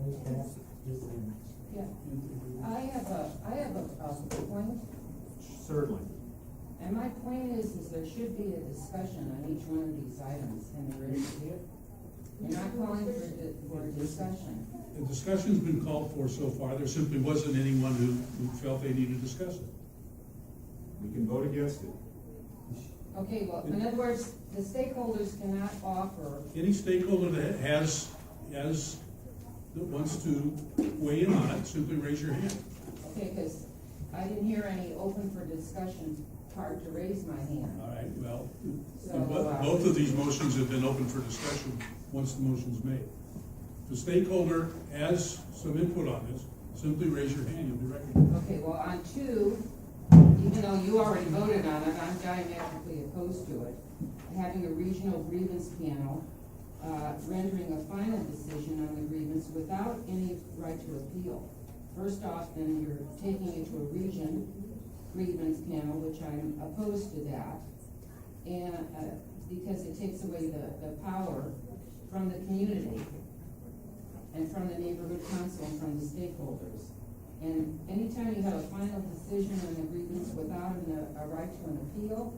Yeah, I have a point, Certainly. and my point is there should be a discussion on each one of these items, and there is. You're not calling for a discussion. The discussion's been called for so far. There simply wasn't anyone who felt they needed to discuss it. We can vote against it. Okay, well, in other words, the stakeholders cannot offer, Any stakeholder that wants to weigh in on it, simply raise your hand. okay, because I didn't hear any open for discussion part to raise my hand. All right, well, So, both of these motions have been open for discussion once the motion's made. If the stakeholder has some input on this, simply raise your hand, you'll be recognized. Okay, well, on two, even though you already voted on it, I'm diametrically opposed to it. Having a regional grievance panel, rendering a final decision on the grievance without any right to appeal. First off, then you're taking it to a region grievance panel, which I'm opposed to that. And, because it takes away the power from the community and from the neighborhood council and from the stakeholders. And anytime you have a final decision on a grievance without a right to an appeal,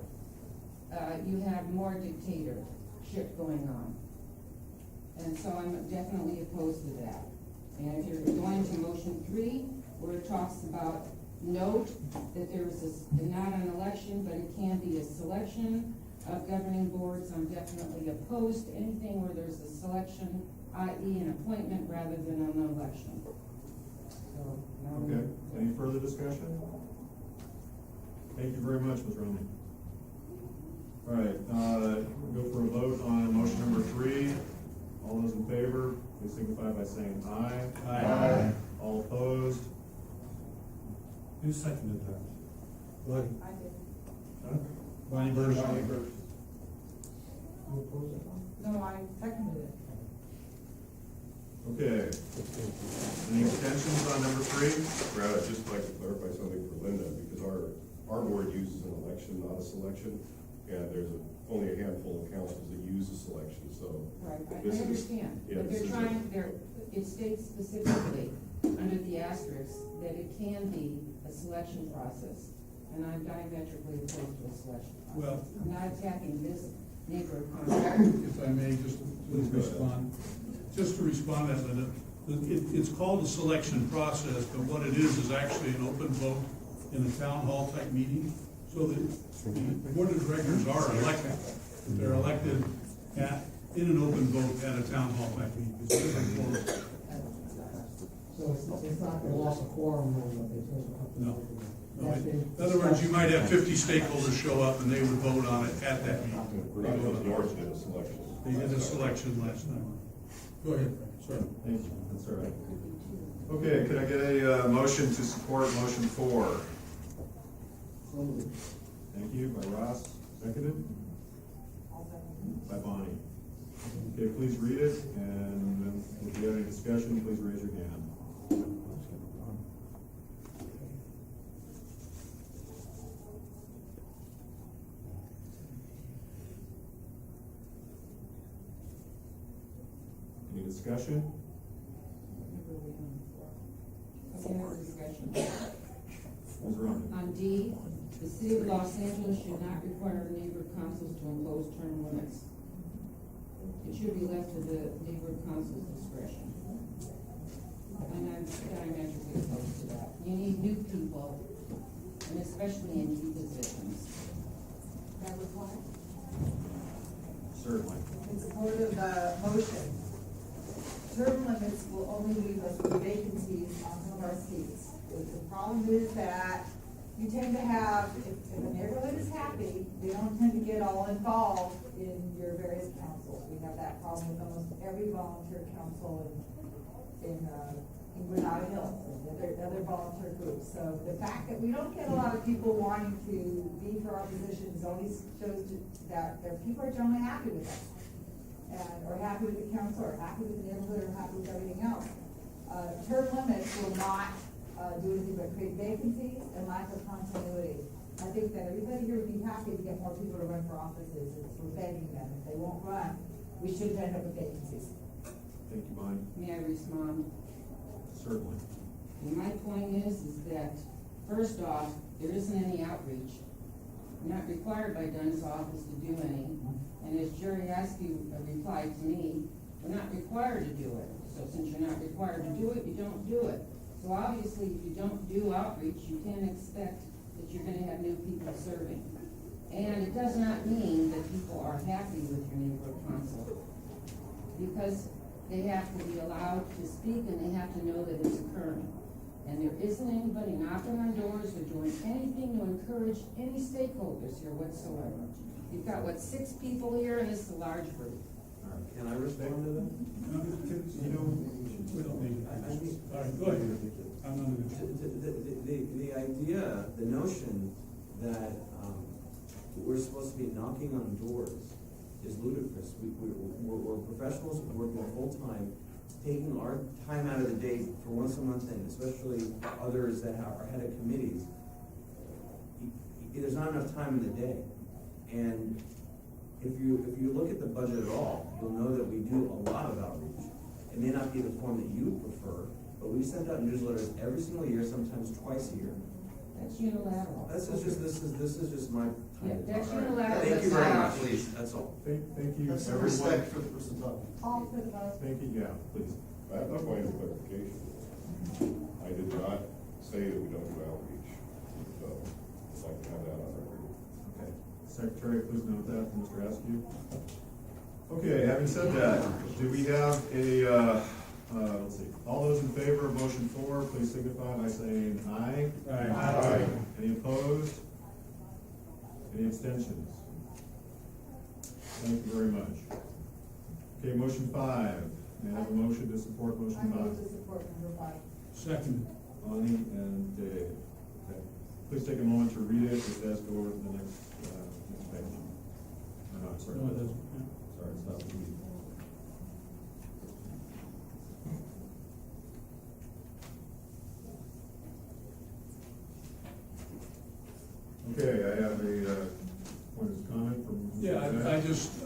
you have more dictatorship going on. And so I'm definitely opposed to that. And if you're going to motion 3, where it talks about note that there is not an election, but it can be a selection of governing boards, I'm definitely opposed to anything where there's a selection, i.e. an appointment rather than an election. So, Okay, any further discussion? Thank you very much, Ms. Romney. All right, we'll go for a vote on motion number 3. All those in favor, please signify by saying aye. Aye. All opposed? Who seconded that? Bonnie. I did. Huh? Bonnie Burge. No, I seconded it. Okay, any extensions on number 3? Brad, I'd just like to clarify something for Linda, because our board uses an election, not a selection, and there's only a handful of councils that use a selection, so. Right, I this is- understand, yeah, but this is it states specifically under the asterisk that it can be a selection process, and I'm diametrically opposed to a selection process. Well- I'm not attacking this neighborhood council. If I may, just please respond. Just to respond to that, Linda, it's called a selection process, but what it is actually an open vote in a town hall type meeting. So the board of directors are elected. They're elected in an open vote at a town hall type meeting. It's different form. So it's not gonna loss a quorum or anything. No. No, in other words, you might have 50 stakeholders show up and they would vote on it at that meeting. Granada North did a selection. They did a selection last time. Go ahead, sorry. Thank you, that's all right. Okay, could I get a motion to support motion 4? Thank you, by Ross, seconded? By Bonnie. Okay, please read it, and then if you have any discussion, please raise your hand. Any discussion? Discussion. Ms. Roman? On D, the city of Los Angeles should not require neighborhood councils to impose term limits. It should be left to the neighborhood council's discretion. And I'm diametrically opposed to that. You need new people, and especially in key positions. That was why, Certainly. in support of the motion, term limits will only leave us with vacancies on some of our seats. The problem is that you tend to have, if a neighborhood is happy, they don't tend to get all involved in your various councils. We have that problem with almost every volunteer council in Granada Hills, and other volunteer groups. So the fact that we don't get a lot of people wanting to be for our positions always shows that their people are generally happy with us. And, or happy with the council, or happy with the neighborhood, or happy with everything else. Term limits will not do anything but create vacancies and lack of continuity. I think that everybody here would be happy to get more people to run for offices, we're begging them. If they won't run, we shouldn't end up with vacancies. Thank you, Bonnie. May I respond? Certainly. And my point is that, first off, there isn't any outreach. We're not required by Dunn's office to do any, and as Jerry Askew replied to me, we're not required to do it. So since you're not required to do it, you don't do it. So obviously, if you don't do outreach, you can't expect that you're gonna have new people serving. And it does not mean that people are happy with your neighborhood council, because they have to be allowed to speak and they have to know that it's occurring. And there isn't anybody knocking on doors or doing anything to encourage any stakeholders here whatsoever. You've got, what, 6 people here, and this is a large group. Can I respond to that? You know, we don't need it. I think. All right, go ahead. I'm not gonna. The idea, the notion that, we're supposed to be knocking on doors is ludicrous. We're professionals working full-time, taking our time out of the day for once a month, and especially others that are head of committees. There's not enough time in the day. And if you look at the budget at all, you'll know that we do a lot of outreach. It may not be the form that you prefer, but we send out newsletters every single year, sometimes twice a year. That's unilateral. This is just my Yeah, time. that's All right. unilateral. Thank you very That's much, not- please, that's all. Thank you, Have some everyone. respect for the person talking. All for the vote. Thank you, yeah, please. I have a point of clarification. I did not say that we don't do outreach, so I'd like to have that on record. Okay. Secretary, please note that from Mr. Askew. Okay, having said that, do we have a, let's see, all those in favor of motion 4, please signify by saying aye. Aye. Any opposed? Any abstentions? Thank you very much. Okay, motion 5, may I have a motion to support motion I move 5? to support number 5. Second. Bonnie and Dave. Okay. Please take a moment to read it, just as go over to the next page. No, sorry. No, it doesn't. Yeah. Sorry, it's not the read. Okay, I have a point of comment from. Yeah, I just,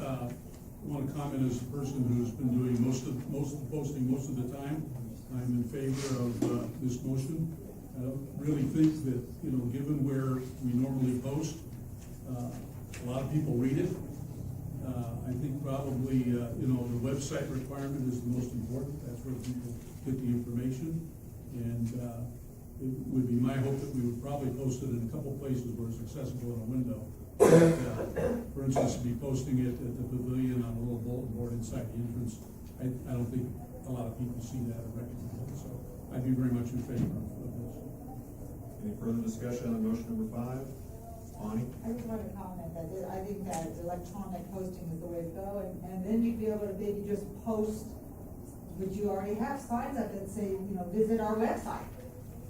want to comment as a person who's been doing most of the posting most of the time. I'm in favor of, this motion. I don't really think that, you know, given where we normally post, a lot of people read it. I think probably, you know, the website requirement is the most important. That's where people get the information. And, it would be my hope that we would probably post it in a couple places where it's accessible in a window. For instance, be posting it at the pavilion on a little bulletin board inside the entrance. I don't think a lot of people see that or recognize it, so I'd be very much in favor of this. Any further discussion on motion number 5? Bonnie? I just want to comment that I think that electronic posting is the way to go, and then you'd be able to maybe just post, but you already have signs up that say, you know, visit our website.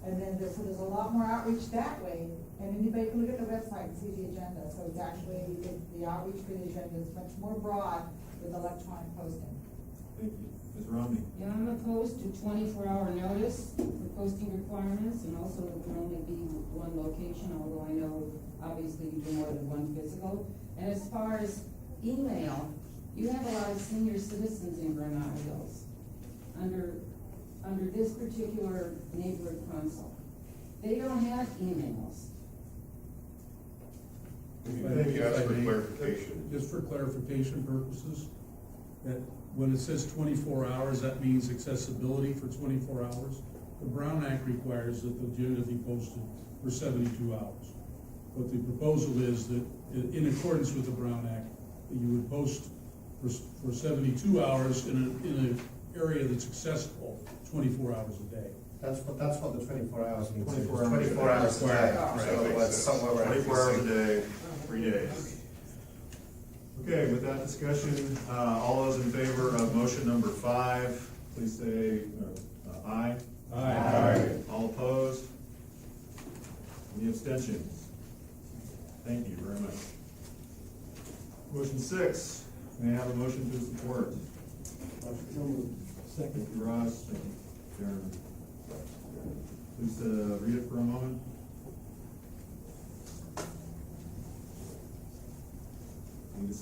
And then so there's a lot more outreach that way, and anybody can look at the website and see the agenda, so it's actually, the outreach for the agenda is much more broad with electronic posting. Thank you. Ms. Romney? Yeah, I'm opposed to 24-hour notice for posting requirements, and also it can only be one location, although I know obviously you do more than one physical. And as far as email, you have a lot of senior citizens in Granada Hills under this particular neighborhood council. They don't have emails. Maybe ask for clarification. Just for clarification purposes, that when it says 24 hours, that means accessibility for 24 hours. The Brown Act requires that the agenda be posted for 72 hours. But the proposal is that, in accordance with the Brown Act, that you would post for 72 hours in an area that's accessible 24 hours a day. That's what the 24 hours means. 24 hours. 24 hours a day. Right. So it's somewhere around 24 hours a 56. day, 3 days. Okay, with that discussion, all those in favor of motion number 5, please say aye. Aye. All opposed? Any abstentions? Thank you very much. Motion 6, may I have a motion to support? Second. Thank you, Ross. Thank you, Jeremy. Please read it for a moment. Any